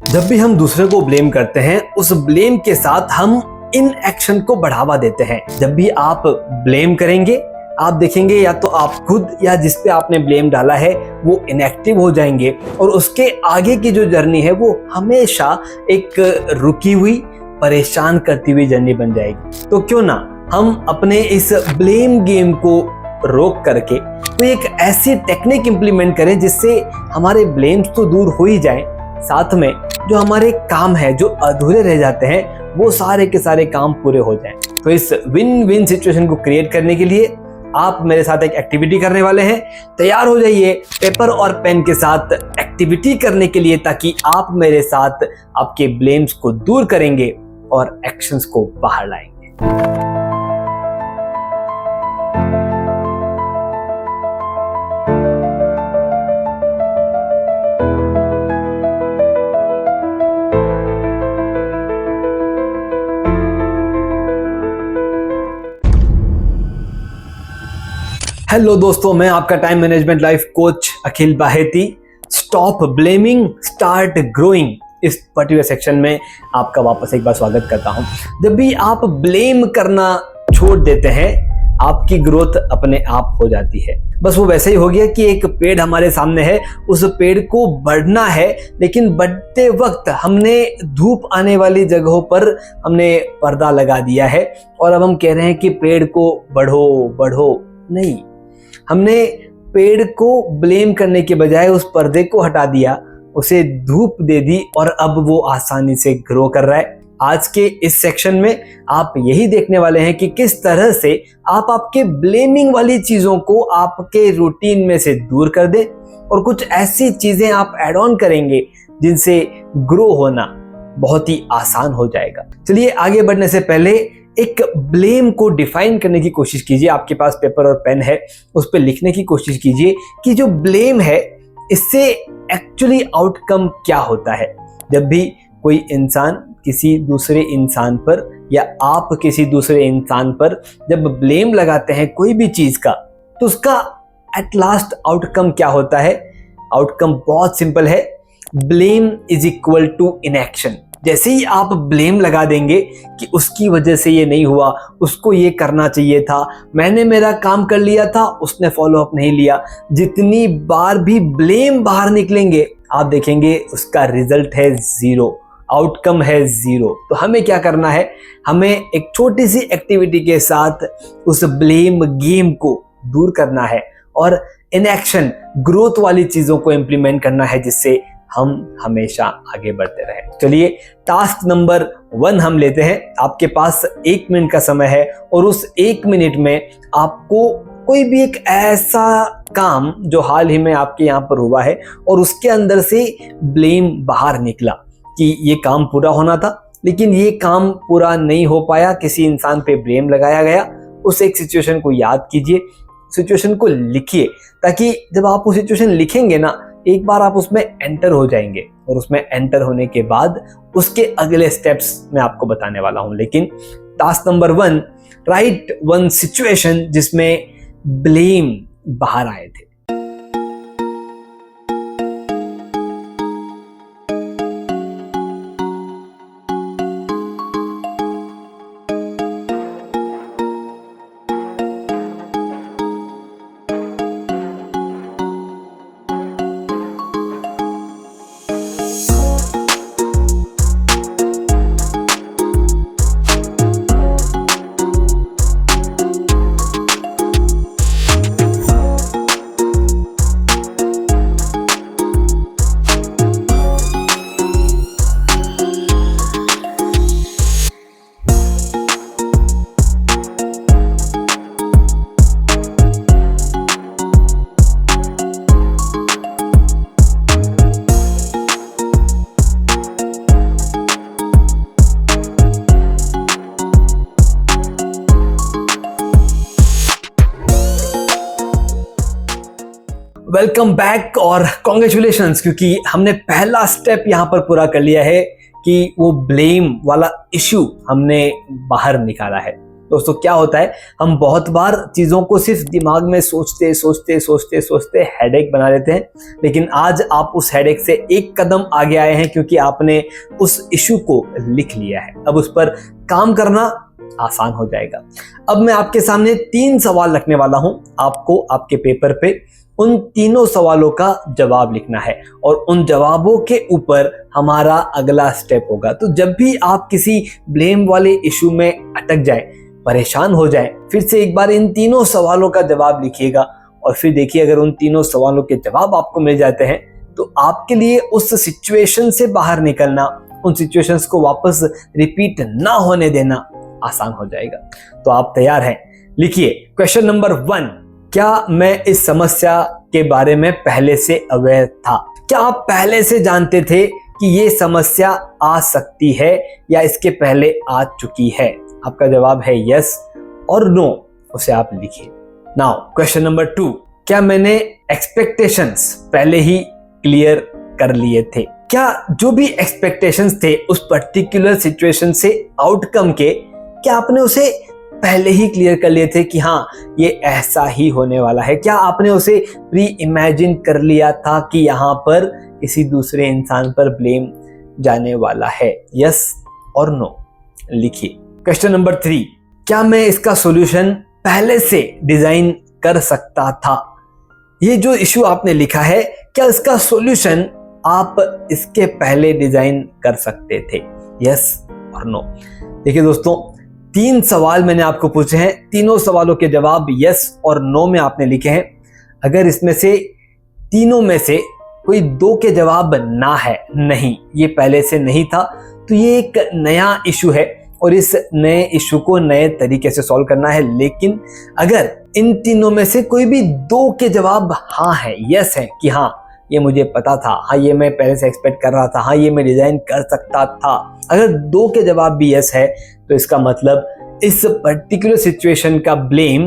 जब भी हम दूसरे को ब्लेम करते हैं, उस ब्लेम के साथ हम इन एक्शन को बढ़ावा देते हैं। जब भी आप ब्लेम करेंगे, आप देखेंगे या तो आप खुद या जिस पे आपने ब्लेम डाला है वो इनएक्टिव हो जाएंगे और उसके आगे की जो जर्नी है वो हमेशा एक रुकी हुई, परेशान करती हुई जर्नी बन जाएगी। तो क्यों ना हम अपने इस ब्लेम गेम को रोक करके कोई एक ऐसी टेक्निक इंप्लीमेंट करें जिससे हमारे ब्लेम्स तो दूर हो ही जाएं, साथ में जो हमारे काम है जो अधूरे रह जाते हैं वो सारे के सारे काम पूरे हो जाएं। तो इस विन विन सिचुएशन को क्रिएट करने के लिए आप मेरे साथ एक एक्टिविटी करने वाले हैं। तैयार हो जाइए पेपर और पेन के साथ एक्टिविटी करने के लिए, ताकि आप मेरे साथ आपके ब्लेम्स को दूर करेंगे और एक्शंस को बाहर लाएंगे। हेलो दोस्तों, मैं आपका time management life coach Akhil Baheti. Stop blaming, start growing, इस पर्टिकुलर सेक्शन में आपका वापस एक बार स्वागत करता हूं। जब भी आप ब्लेम करना छोड़ देते हैं, आपकी ग्रोथ अपने आप हो जाती है। बस वो वैसे ही हो गया कि एक पेड़ हमारे सामने है, उस पेड़ को बढ़ना है, लेकिन बढ़ते वक्त हमने धूप आने वाली जगहों पर हमने पर्दा लगा दिया है और अब हम कह रहे हैं कि पेड़ को बढ़ो बढ़ो। नहीं, हमने पेड़ को ब्लेम करने के बजाय उस पर्दे को हटा दिया, उसे धूप दे दी और अब वो आसानी से ग्रो कर रहा है। आज के इस सेक्शन में आप यही देखने वाले हैं कि किस तरह से आप आपके ब्लेमिंग वाली चीजों को आपके रूटीन में से दूर कर दें और कुछ ऐसी चीजें आप ऐड ऑन करेंगे जिनसे ग्रो होना बहुत ही आसान हो जाएगा। चलिए आगे बढ़ने से पहले एक ब्लेम को डिफाइन करने की कोशिश कीजिए। आपके पास पेपर और पेन है, उस पर लिखने की कोशिश कीजिए कि जो ब्लेम है इससे एक्चुअली आउटकम क्या होता है। जब भी कोई इंसान किसी दूसरे इंसान पर या आप किसी दूसरे इंसान पर जब ब्लेम लगाते हैं कोई भी चीज का, तो उसका एट लास्ट आउटकम क्या होता है? आउटकम बहुत सिंपल है, blame is equal to inaction. जैसे ही आप ब्लेम लगा देंगे कि उसकी वजह से ये नहीं हुआ, उसको ये करना चाहिए था, मैंने मेरा काम कर लिया था, उसने फॉलो अप नहीं लिया, जितनी बार भी ब्लेम बाहर निकलेंगे आप देखेंगे उसका रिजल्ट है जीरो, आउटकम है जीरो। तो हमें क्या करना है? हमें एक छोटी सी एक्टिविटी के साथ उस ब्लेम गेम को दूर करना है और इनएक्शन, ग्रोथ वाली चीजों को इंप्लीमेंट करना है जिससे हम हमेशा आगे बढ़ते रहें। चलिए टास्क नंबर 1 हम लेते हैं। आपके पास 1 मिनट का समय है और उस 1 मिनट में आपको कोई भी एक ऐसा काम जो हाल ही में आपके यहाँ पर हुआ है और उसके अंदर से ब्लेम बाहर निकला कि ये काम पूरा होना था लेकिन ये काम पूरा नहीं हो पाया, किसी इंसान पे ब्लेम लगाया गया। उस एक सिचुएशन को याद कीजिए, सिचुएशन को लिखिए, ताकि जब आप वो सिचुएशन लिखेंगे ना, एक बार आप उसमें एंटर हो जाएंगे और उसमें एंटर होने के बाद उसके अगले स्टेप्स मैं आपको बताने वाला हूं। लेकिन टास्क नंबर 1, राइट 1 सिचुएशन जिसमें ब्लेम बाहर आए थे। वेलकम बैक और कॉन्ग्रेचुलेशंस, क्योंकि हमने पहला स्टेप यहाँ पर पूरा कर लिया है कि वो ब्लेम वाला इश्यू हमने बाहर निकाला है। दोस्तों क्या होता है, हम बहुत बार चीज़ों को सिर्फ दिमाग में सोचते हेडेक बना लेते हैं, लेकिन आज आप उस हेडेक से एक कदम आगे आए हैं क्योंकि आपने उस इशू को लिख लिया है। अब उस पर काम करना आसान हो जाएगा। अब मैं आपके सामने 3 सवाल रखने वाला हूं, आपको आपके पेपर पे उन तीनों सवालों का जवाब लिखना है और उन जवाबों के ऊपर हमारा अगला स्टेप होगा। तो जब भी आप किसी ब्लेम वाले इशू में अटक जाए, परेशान हो जाए, फिर से एक बार इन तीनों सवालों का जवाब लिखिएगा और फिर देखिए अगर उन तीनों सवालों के जवाब आपको मिल जाते हैं तो आपके लिए उस सिचुएशन से बाहर निकलना, उन सिचुएशंस को वापस रिपीट ना होने देना आसान हो जाएगा। तो आप तैयार हैं? लिखिए क्वेश्चन नंबर 1, क्या मैं इस समस्या के बारे में पहले से अवेयर था? क्या आप पहले से जानते थे कि ये समस्या आ सकती है या इसके पहले आ चुकी है? आपका जवाब है यस और नो, उसे आप लिखिए। नाउ क्वेश्चन नंबर 2, क्या मैंने एक्सपेक्टेशंस पहले ही क्लियर कर लिए थे? क्या जो भी एक्सपेक्टेशंस थे उस पर्टिकुलर सिचुएशन से आउटकम के, क्या आपने उसे पहले ही क्लियर कर लिए थे कि हाँ ये ऐसा ही होने वाला है? क्या आपने उसे प्री इमेजिन कर लिया था कि यहाँ पर किसी दूसरे इंसान पर ब्लेम जाने वाला है? यस और नो लिखिए। क्वेश्चन नंबर 3, क्या मैं इसका सॉल्यूशन पहले से डिजाइन कर सकता था? ये जो इशू आपने लिखा है, क्या इसका सॉल्यूशन आप इसके पहले डिजाइन कर सकते थे? यस और नो। देखिए दोस्तों, 3 सवाल मैंने आपको पूछे हैं, तीनों सवालों के जवाब यस और नो में आपने लिखे हैं। अगर इसमें से तीनों में से कोई 2 के जवाब ना है, नहीं ये पहले से नहीं था, तो ये एक नया इशू है और इस नए इशू को नए तरीके से सॉल्व करना है। लेकिन अगर इन तीनों में से कोई भी 2 के जवाब हाँ है, यस है कि हाँ ये मुझे पता था, हाँ ये मैं पहले से एक्सपेक्ट कर रहा था, हाँ ये मैं डिजाइन कर सकता था, अगर 2 के जवाब भी यस है तो इसका मतलब इस पर्टिकुलर सिचुएशन का ब्लेम,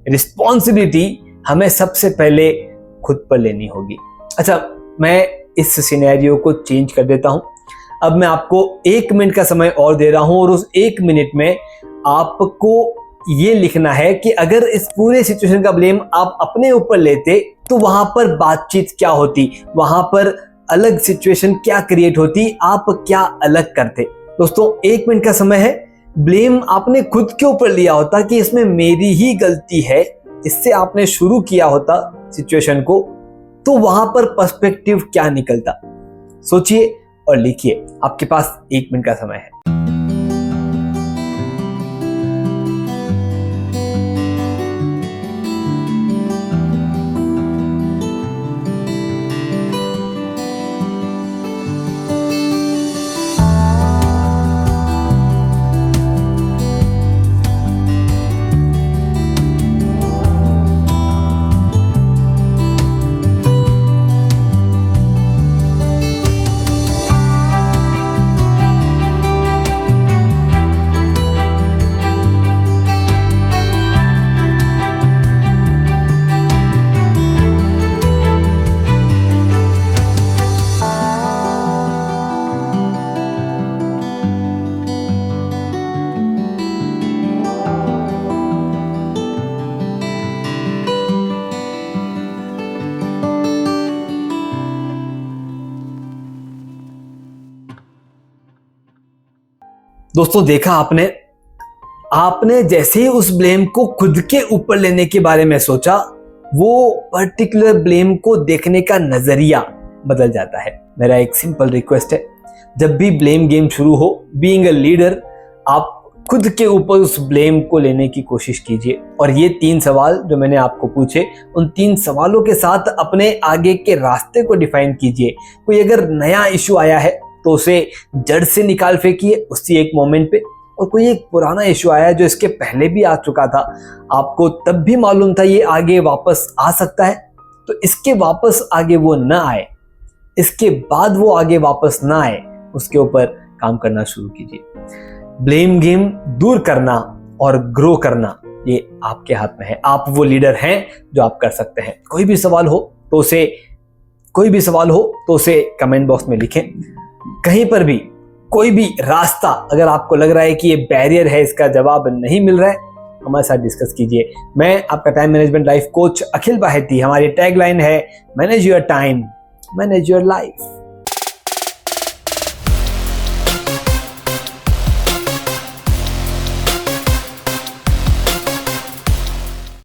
रिस्पॉन्सिबिलिटी हमें सबसे पहले खुद पर लेनी होगी। अच्छा, मैं इस सिनेरियो को चेंज कर देता हूं। अब मैं आपको 1 मिनट का समय और दे रहा हूं और उस 1 मिनट में आपको ये लिखना है कि अगर इस पूरे सिचुएशन का ब्लेम आप अपने ऊपर लेते तो वहां पर बातचीत क्या होती, वहां पर अलग सिचुएशन क्या क्रिएट होती, आप क्या अलग करते। दोस्तों 1 मिनट का समय है, ब्लेम आपने खुद के ऊपर लिया होता कि इसमें मेरी ही गलती है, इससे आपने शुरू किया होता सिचुएशन को, तो वहां पर पर्सपेक्टिव क्या निकलता? सोचिए और लिखिए। आपके पास 1 मिनट का समय है। दोस्तों देखा आपने जैसे ही उस ब्लेम को खुद के ऊपर लेने के बारे में सोचा, वो पर्टिकुलर ब्लेम को देखने का नजरिया बदल जाता है। मेरा एक सिंपल रिक्वेस्ट है, जब भी ब्लेम गेम शुरू हो, बीइंग अ लीडर, आप खुद के ऊपर उस ब्लेम को लेने की कोशिश कीजिए और ये 3 सवाल जो मैंने आपको पूछे, उन 3 सवालों के साथ अपने आगे के रास्ते को डिफाइन कीजिए। कोई अगर नया इशू आया है तो उसे जड़ से निकाल फेंकिए उसी एक मोमेंट पे, और कोई एक पुराना इशू आया जो इसके पहले भी आ चुका था, आपको तब भी मालूम था ये आगे वापस आ सकता है, तो इसके वापस आगे वो ना आए, इसके बाद वो आगे वापस ना आए, उसके ऊपर काम करना शुरू कीजिए। ब्लेम गेम दूर करना और ग्रो करना ये आपके हाथ में है। आप वो लीडर हैं जो आप कर सकते हैं। कोई भी सवाल हो तो उसे कमेंट बॉक्स में लिखें। कहीं पर भी कोई भी रास्ता अगर आपको लग रहा है कि ये बैरियर है, इसका जवाब नहीं मिल रहा है, हमारे साथ डिस्कस कीजिए। मैं आपका time management life coach Akhil Baheti. हमारी टैगलाइन है manage your time, manage your life.